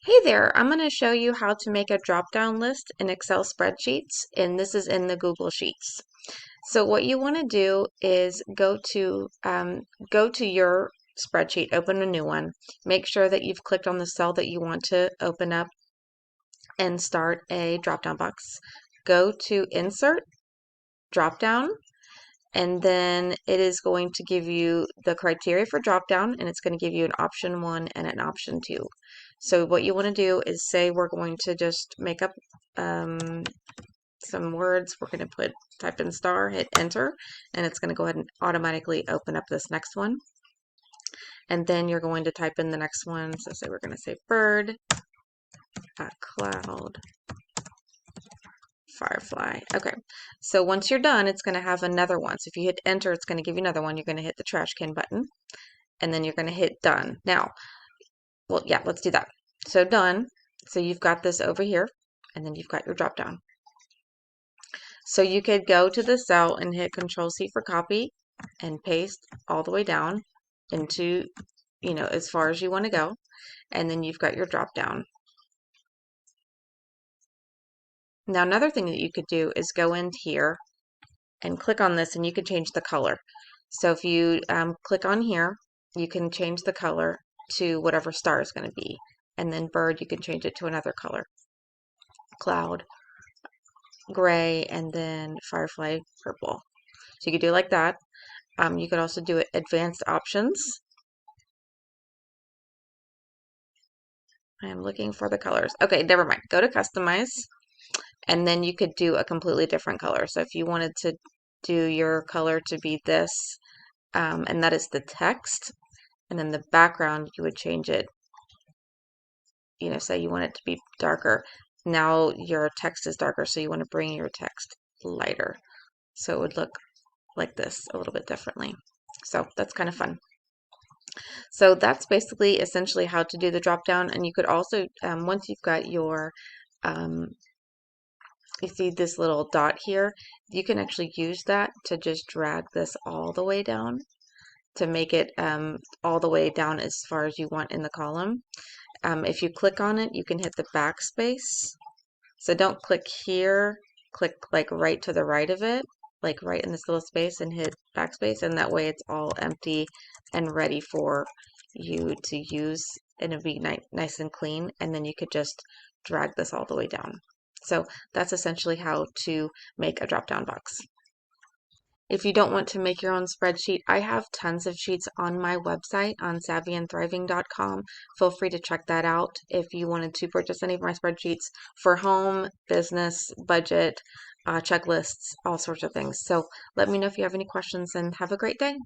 Hey there, I'm going to show you how to make a drop-down list in Excel spreadsheets, and this is in the Google Sheets. So what you want to do is go to your spreadsheet, open a new one, make sure that you've clicked on the cell that you want to open up and start a drop-down box. Go to Insert, Drop-down, and then it is going to give you the criteria for drop down, and it's going to give you an option 1 and an option 2. So what you want to do is say we're going to just make up some words. We're going to type in star, hit enter, and it's going to go ahead and automatically open up this next one. And then you're going to type in the next one. So say we're going to say bird, cloud, firefly. Okay, so once you're done, it's going to have another one. So if you hit enter, it's going to give you another one. You're going to hit the trash can button, and then you're going to hit done. Now, well, yeah, let's do that. So done. So you've got this over here, and then you've got your drop down. So you could go to the cell and hit Control C for copy and paste all the way down into, as far as you want to go. And then you've got your drop down. Now, another thing that you could do is go in here and click on this, and you can change the color. So if you click on here, you can change the color to whatever star is going to be. And then bird, you can change it to another color. Cloud, gray, and then firefly, purple. So you could do it like that. You could also do it advanced options. I'm looking for the colors. Okay, never mind. Go to customize, and then you could do a completely different color. So if you wanted to do your color to be this, and that is the text, and then the background, you would change it, say you want it to be darker. Now your text is darker, so you want to bring your text lighter. So it would look like this a little bit differently. So that's kind of fun. So that's basically essentially how to do the drop down. And you could also, once you've got your, you see this little dot here, you can actually use that to just drag this all the way down to make it all the way down as far as you want in the column. If you click on it, you can hit the backspace. So don't click here, click like right to the right of it, like right in this little space, and hit backspace, and that way it's all empty and ready for you to use, and it'll be nice and clean, and then you could just drag this all the way down. So that's essentially how to make a drop-down box. If you don't want to make your own spreadsheet, I have tons of sheets on my website on savvyandthriving.com. Feel free to check that out if you wanted to purchase any of my spreadsheets for home, business, budget, checklists, all sorts of things. So let me know if you have any questions, and have a great day.